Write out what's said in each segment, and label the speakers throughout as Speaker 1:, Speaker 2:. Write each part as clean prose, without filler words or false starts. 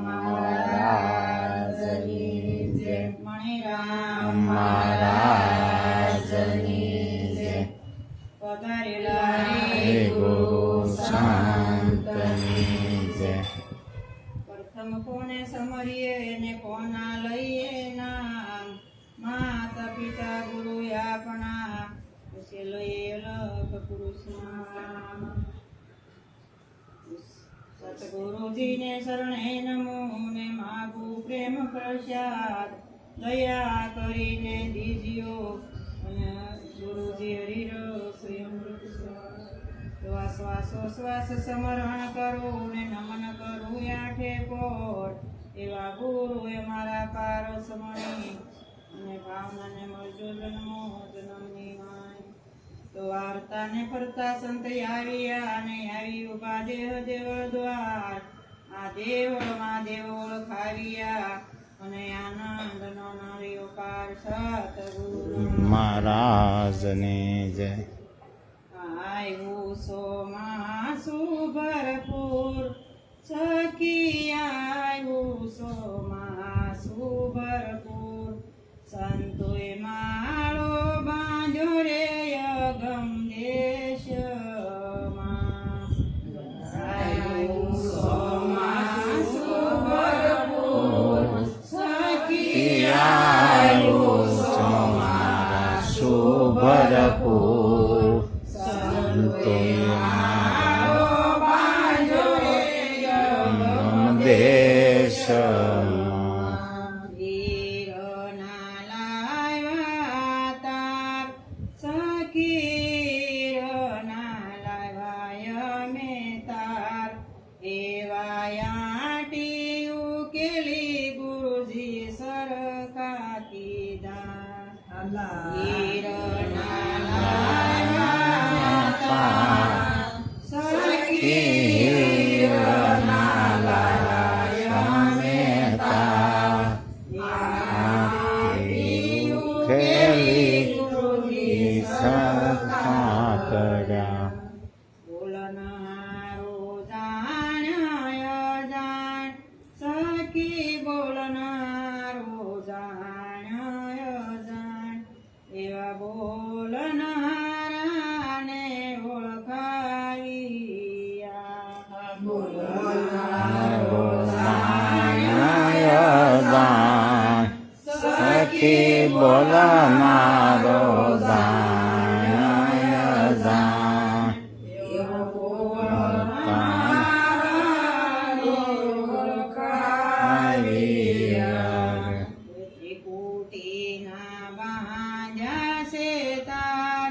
Speaker 1: મહારાજની જય. મણિરામ મહારાજની જય. પધારેલા હે ગુરુ સંતની જય. પ્રથમ કોને સમરીએ ને કોના લઈએ નામ, માતા પિતા ગુરુ આપણા પછી લઈએ લખ પુરુષના. સતગુરુજીને શરણે નમો ને માગું પ્રેમ પ્રસાદ, દયા કરીને દીજ્યો અને ગુરુજી હરિરસ અમૃત સ્વાદ. શ્વાસ સમરણ કરું ને નમન કરું આઠે પોર, એવા ગુરુએ મારા પારસ મણી અને ભાવનાને મળજો જન્મો જન્મની માય. તો વાર્તા ને ફરતા સંત આવ્યા ને આવી ઉભા દેહ દેવળ દ્વાર, આ દેવળમાં દેવ ઓળખાવ્યા અને આનંદ નો નળિયો પાર. સતગુરુ
Speaker 2: મહારાજની જય.
Speaker 1: આવ્યું સોમાસુ ભરપૂર, સખી આવ્યું સોમાસુ ભરપૂર, સંતોએ માળો બાંધ્યો રે અગમ દેશમાં. આવ્યું સોમાસુ ભરપૂર, સખી આવ્યું
Speaker 2: સોમાસુ ભરપૂર, દેશમાં.
Speaker 1: વીરના લાવ્યા તાર, સખીરના લાવ્યા મેં તાર, એવા આટી ઉકેલી ગુરુજી સરખા કીધા. વીરના લાવ્યા તાર, સખીરના લાવ્યા મેં તાર, આટી ઉકેલી ગુરુજી સરખા કર્યા. બોલનારો જાણ્ય જાણ, સખી બોલનારો જાણ્ય જાણ, એવા બોલનારાને ઓળખાવ્યા.
Speaker 2: બોલનારો જાણ્ય જાણ, સખી બોલનારો જાણ્ય જાણ,
Speaker 1: એવો બોલનારાને ઓળખાવ્યા. ત્રિકુટીના બાંધ્યા છે તાર,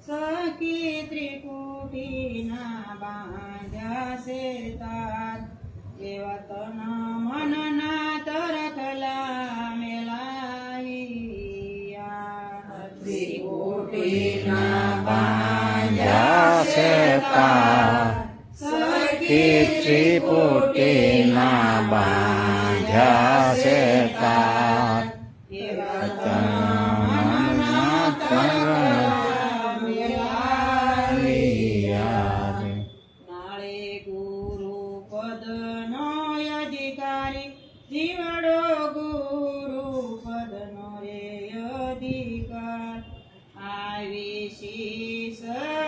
Speaker 1: સખી ત્રિકુટીના બાંધ્યા છે તાર, એવા તન મનના તરખલા મેલાવ્યા. ત્રિકુટીના
Speaker 2: બાંધ્યા છે તાર, સખી ત્રિપુટીના બાંધ્યા છે તાર,
Speaker 1: એવા તન મનના તરખલા મેલાવ્યા. નાળે ગુરુ પદનો અધિકારી, જીવડો ગુરુ પદનો રે અધિકાર, આવી શીશ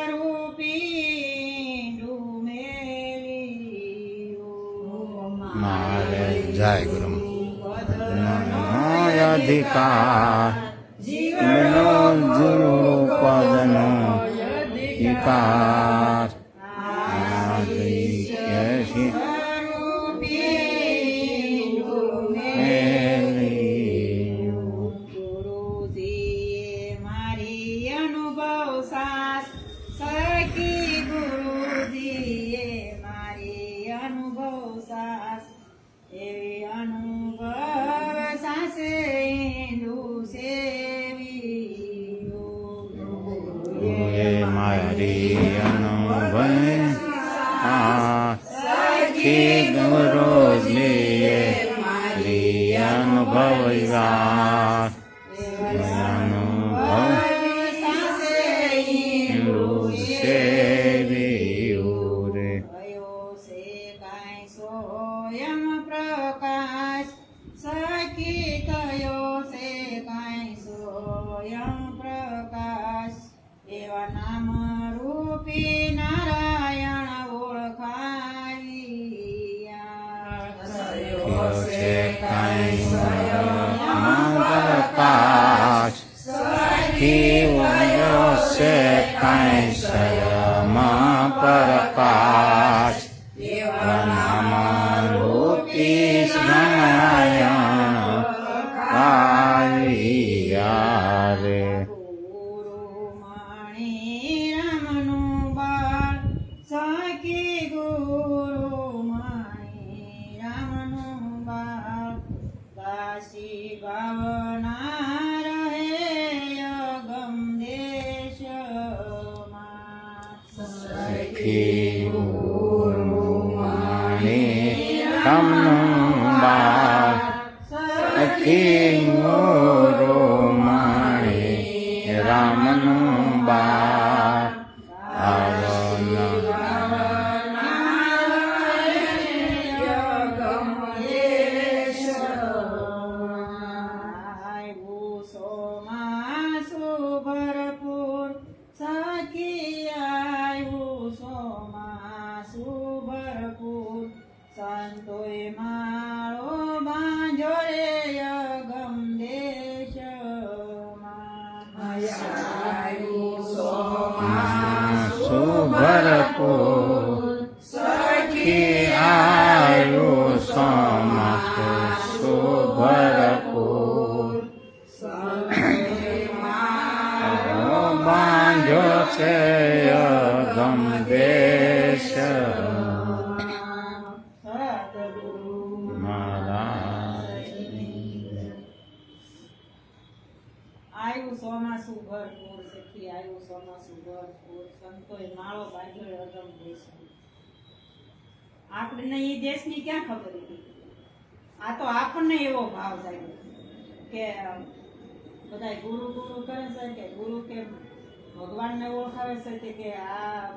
Speaker 1: રૂપી ડુમેલિયું.
Speaker 2: મારે જય ગુરુ
Speaker 1: પદનો
Speaker 2: અધિકાર, જીવનો ગુરુ પદનો અધિકાર,
Speaker 1: ગુરુજીએ મારી અનુભવ સાસ, સખી ગુરુજીએ મારી અનુભવ સાસ, એવી અનુભવ સાસે ઈંડું સેવ્યું.
Speaker 2: મારી અનુભવ
Speaker 1: પ્રકાશ સખી કયો છે કાંઈ સ્વયં પ્રકાશ એવા નામ રૂપી નારાયણ ઓળખાવ્યા
Speaker 2: છે કાંઈ સ્વયં પ્રકાશ સખી વયો છે કાંઈ સ્વયં પ્રકાશ એવા નામ રૂપી નારાયણ આવ્યા રે.
Speaker 1: ગુરુ મણી રામનું બાળ સખી ગુરુ મણી રામનું બાળ કાશી ભાવના રહે અગમ દેશમાં
Speaker 2: સખી ગુરુ મણી રામનું બાળ સખી ગુરુ મણી રામનું બાળ
Speaker 1: આવ્યું સોમાસુ ભરપૂર સખી આવ્યું સોમાસુ ભરપૂર સંતોય માળો બાંધ્યો રે અગમ દેશમાં
Speaker 2: સુભરપુર સખી આવ્યું સોમાસુ સુભરપુર બાંધ્યો છે અગમ દેશ
Speaker 1: સતગુરુ
Speaker 2: મહારાજની.
Speaker 1: આવ્યું ચોમાસું ભરપૂર સખી આવ્યું ચોમાસું ભરપૂર સંતોય માળો બાંધ્યો અગમ દેશમાં. આપણને એ દેશની ક્યાં ખબર હતી? આ તો આપણને એવો ભાવ જાગ્યો કે બધા ગુરુ ગુરુ કરે છે કે ગુરુ કે ભગવાનને ઓળખાવે છે કે આ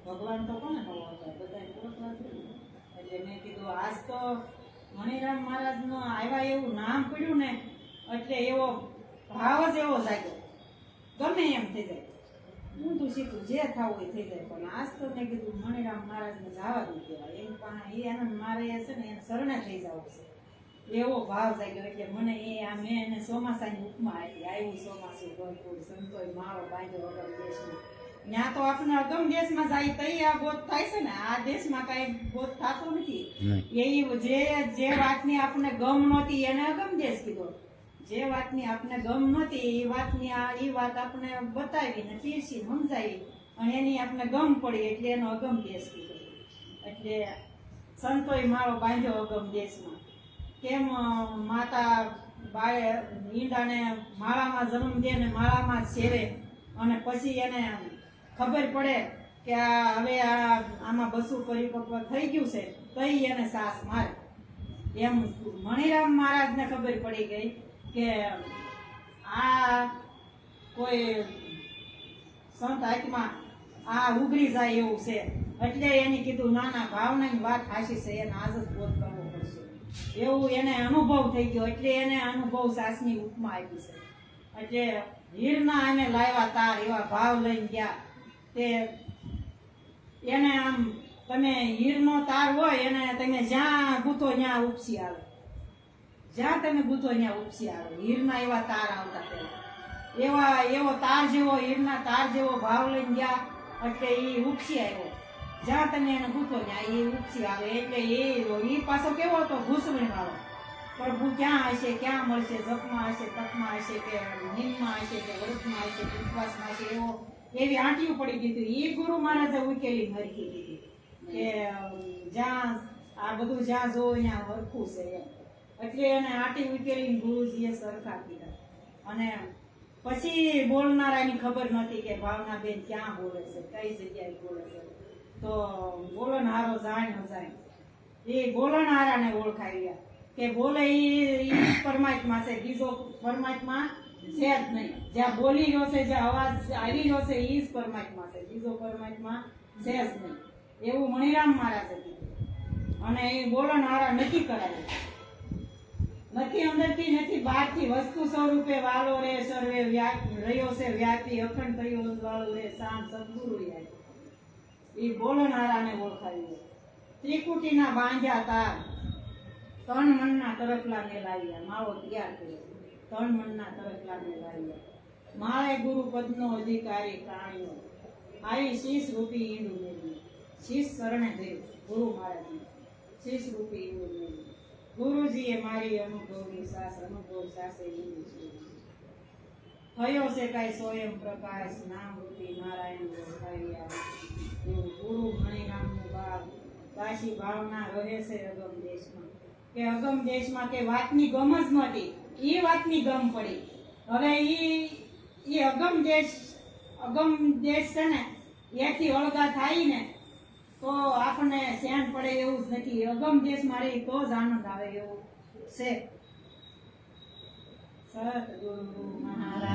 Speaker 1: ભગવાન તો કોને ન ઓળખાય, બધા ઓળખવા છે. એટલે મેં કીધું આજ તો મણિરામ મહારાજનું આવ્યા એવું નામ પડ્યું ને એટલે એવો ભાવ જ એવો જાગ્યો, ગમે એમ થઈ જાય, ઊંધું સીધું જે થવું એ થઈ જાય. પણ આજ તો મેં કીધું મણિરામ મહારાજને જવા દઉં કહેવાય, એમ પણ એ આનંદ મારે છે ને એને શરણે થઈ જવું છે એવો ભાવ જાગ્યો. એટલે મને એ આ મેં એને ચોમાસાની ઉપમા આપી, આવ્યું ચોમાસું ભરપૂર સંતોય માળો બાંધ્યો અગમ દેશમાં. ત્યાં તો આપણે અગમ દેશમાં જાય તો આ બોધ થાય છે ને, આ દેશમાં કઈ બોધ થતો નથી. એ જે વાતની આપણને ગમ નહોતી એને અગમ દેશ કીધો, જે વાતની આપણે ગમ નહોતી એ વાતની એ વાત આપણે બતાવીને પીરસી સમજાવી અને એની આપણે ગમ પડી એટલે એનો અગમ દેશ કીધો. એટલે સંતોય માળો બાંધ્યો અગમ દેશમાં. કેમ માતા બાળે ઈંડાને માળામાં જન્મ દે ને માળામાં સેવે અને પછી એને ખબર પડે કે આ હવે આમાં બસું પરિપક્વ થઈ ગયું છે તઈ એને સાસ મારે. એમ મણિરામ મહારાજને ખબર પડી ગઈ કે આ કોઈ સંત આત્મા આ ઉઘરી જાય એવું છે. એટલે એને કીધું ના ના ભાવનાની વાત હાચી છે, એને આજ જ બોધ કરવો પડશે એવું એને અનુભવ થઈ ગયો. એટલે એને અનુભવ સાસની ઉપમા આપી છે. એટલે હીરના અમે લાવ્યા તાર એવા ભાવ લઈને ગયા તે એને આમ તમે હીરનો તાર હોય એને તમે જ્યાં ગૂંથો ત્યાં ઉપસી આવે, જ્યાં તમે ગૂંથો ત્યાં ઉપસી આવે. હીરના એવા તાર આવતા પહેલા એવો તાર જેવો હીરના તાર જેવો ભાવ લઈને ગયા એટલે એ ઉપસી આવ્યો. જ્યાં તમે એને ગૂંથો ત્યાં એ ઉપસી આવે. એટલે એ પાછો કેવો હતો ઘૂસવણી વાળો. પ્રભુ ક્યાં હશે, ક્યાં મળશે, જપમાં હશે, તપમાં હશે કે નિમમાં હશે કે વ્રતમાં હશે કે ઉપવાસમાં હશે, એવી આંટીઓ પડી ગઈ હતી. એ ગુરુ મહારાજે ઉકેલી મરકી દીધી કે જ્યાં આ બધું જ્યાં જોવો ત્યાં હરખું છે એમ. એટલે એને આંટી ઉકેલીને ગુરુજીએ સરખા કીધા. અને પછી બોલનારાની ખબર નહોતી કે ભાવનાબેન ક્યાં બોલે છે, કઈ જગ્યાએ બોલે છે. તો બોલનહારો જાણ જાય એ બોલનહારાને ઓળખાવ્યા કે બોલે એ પરમાત્મા છે, બીજો પરમાત્મા છે જ નહીં. જ્યાં બોલી રહ્યો છે, જ્યાં અવાજ આવી રહ્યો છે એ જ પરમાત્મા છે, બીજો પરમાત્મા છે જ નહીં. એવું મણિરામ મહારાજે કીધું. અને એ બોલણહારા નથી કરાય, નથી અંદરથી નથી બહારથી, વસ્તુ સ્વરૂપે વાલો રે સર્વે રહ્યો છે વ્યાપી, અખંડ થયો વાલો રે શાંત સદગુરુ યાદ. એ બોલણહારાને ઓળખાવી. ત્રિકુટીના બાંધ્યા તાર, તન મનના તરફલા ને લાવ્યા, માળો તૈયાર કર્યો, તન મનના તરફલા ને લાવ્યા. માળે ગુરુ પદનો અધિકારી પ્રાણીઓ, આવી શીશ રૂપી ઈંડું મેળવી, શીશ શરણે જઈ ગુરુ મહારાજને શીશ રૂપી ઈંડું મેળવી. ગુરુજીએ મારી અનુભવની સાસ, અનુભવ સાસે ઈંડું છે. થયો છે કાંઈ સ્વયં પ્રકાશ, નામ રૂપી નારાયણ ઓળખાવ્યા. એવું ગુરુ મણિનામનું ભાવ દાસી ભાવના રહે છે અગમ દેશમાં, કે અગમ દેશમાં કે વાતની ગમ જ નહોતી, એ વાતની ગમ પડી. હવે એ અગમ દેશ છે ને એથી અળગા થાય ને તો આપણને ધ્યાન પડે એવું જ નથી. અગમ દેશમાં રહી તો જ આનંદ આવે એવું છે. સતગુરુ મહારાજ